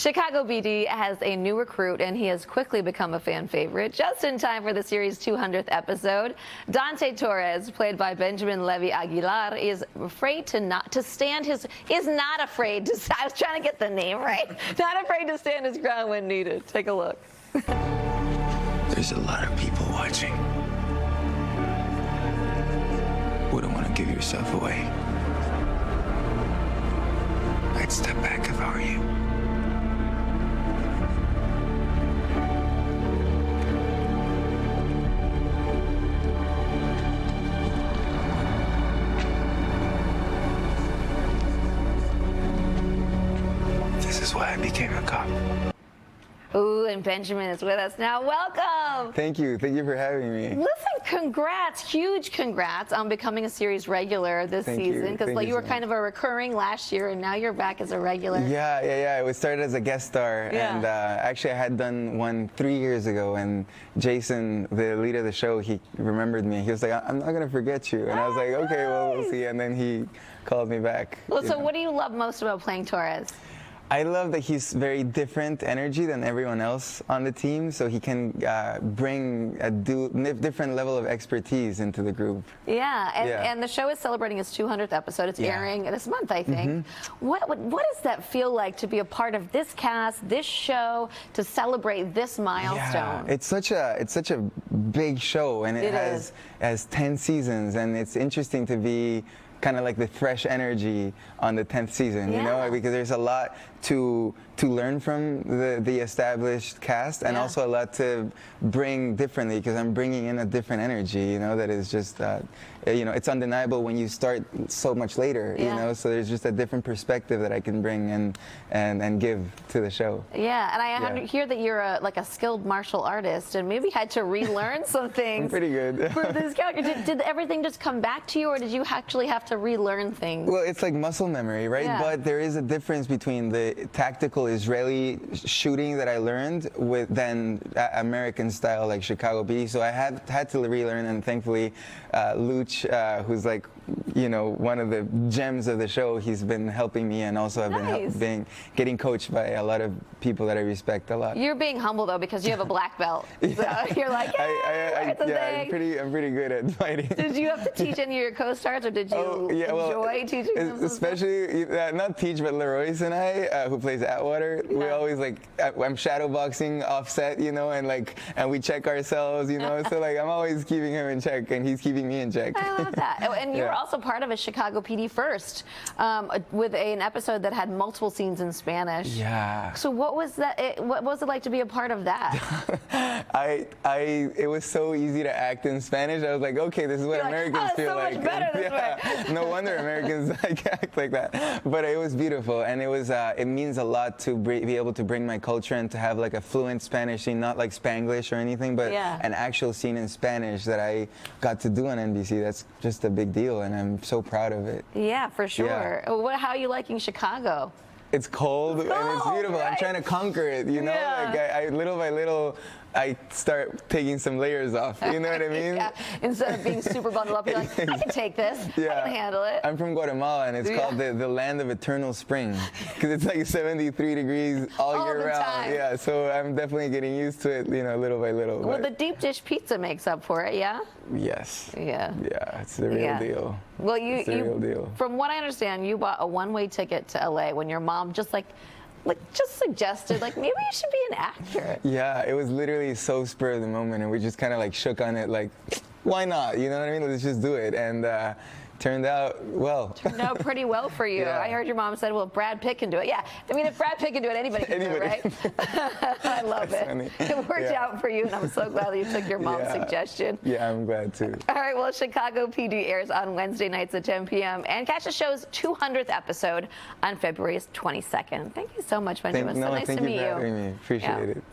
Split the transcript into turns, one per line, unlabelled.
Chicago PD has a new recruit, and he has quickly become a fan favorite, just in time for the series' 200th episode. Dante Torres, played by Benjamin Levy Aguilar, is afraid to not stand his ground when needed. Take a look.
There's a lot of people watching. Wouldn't want to give yourself away. I'd step back if I were you. This is why I became a cop.
Ooh, and Benjamin is with us now. Welcome.
Thank you. Thank you for having me.
Listen, congrats, huge congrats on becoming a series regular this season. Because you were kind of a recurring last year, and now you're back as a regular.
Yeah. It was started as a guest star, and actually I had done one 3 years ago, and Jason, the lead of the show, he remembered me. He was like, "I'm not gonna forget you," and I was like, "Okay, well, we'll see." And then he called me back.
Well, so what do you love most about playing Torres?
I love that he's very different energy than everyone else on the team, so he can bring a different level of expertise into the group.
And the show is celebrating its 200th episode. It's airing this month, I think. What does that feel like to be a part of this cast, this show, to celebrate this milestone?
Yeah, it's such a big show, and it has 10 seasons, and it's interesting to be kind of like the fresh energy on the 10th season, you know, because there's a lot to learn from the established cast, and also a lot to bring differently, because I'm bringing in a different energy, you know, that is just, you know, it's undeniable when you start so much later, you know, so there's just a different perspective that I can bring and give to the show.
Yeah, and I hear that you're like a skilled martial artist, and maybe had to relearn some things.
I'm pretty good.
For this character. Did everything just come back to you, or did you actually have to relearn things?
Well, it's like muscle memory, right?
Yeah.
But there is a difference between the tactical Israeli shooting that I learned with then American style, like Chicago PD. So I had to relearn, and thankfully Luch, who's like, you know, one of the gems of the show, he's been helping me, and also I've been getting coached by a lot of people that I respect a lot.
You're being humble though, because you have a black belt. So you're like,
I'm pretty good at fighting.
Did you have to teach any of your co-stars, or did you enjoy teaching them?
Especially not teach, but Leroyce and I, who plays Atwater, we always like, I'm shadow boxing offset, you know, and we check ourselves, you know, so like I'm always keeping him in check, and he's keeping me in check.
I love that. And you're also part of a Chicago PD First, with an episode that had multiple scenes in Spanish.
Yeah.
So what was that? What was it like to be a part of that?
It was so easy to act in Spanish. I was like, okay, this is what Americans feel like.
So much better this way.
No wonder Americans act like that. But it was beautiful, and it means a lot to be able to bring my culture and to have like a fluent Spanish scene, not like Spanglish or anything, but an actual scene in Spanish that I got to do on NBC. That's just a big deal, and I'm so proud of it.
Yeah, for sure. Yeah. How are you liking Chicago?
It's cold and it's beautiful.
Right?
I'm trying to conquer it, you know? Like I little by little, I start taking some layers off. You know what I mean?
Instead of being super bundled up, you're like, I can take this. I can handle it.
I'm from Guatemala, and it's called the land of eternal spring, because it's like 73 degrees all year round.
Time.
Yeah, so I'm definitely getting used to it, you know, little by little.
Well, the deep dish pizza makes up for it, yeah?
Yes.
Yeah.
Yeah, it's the real deal.
Well,
it's the real deal.
From what I understand, you bought a one-way ticket to LA when your mom just suggested, like, maybe you should be an actor.
Yeah, it was literally so spur of the moment, and we just kind of like shook on it, like, why not? You know what I mean? Let's just do it. And turned out well. Turned
out pretty well for you. I heard your mom said, well, Brad Pitt can do it. Yeah, I mean, if Brad Pitt can do it, anybody can do it, right? I love it. Funny. It worked out for you, and I'm so glad that you took your mom's suggestion.
Yeah, I'm glad too.
All right, well, Chicago PD airs on Wednesday nights at 10 p.m. and catch the show's 200th episode on February 22nd. Thank you so much, Benjamin. So nice to meet you.
Thank you for having me. Appreciate it.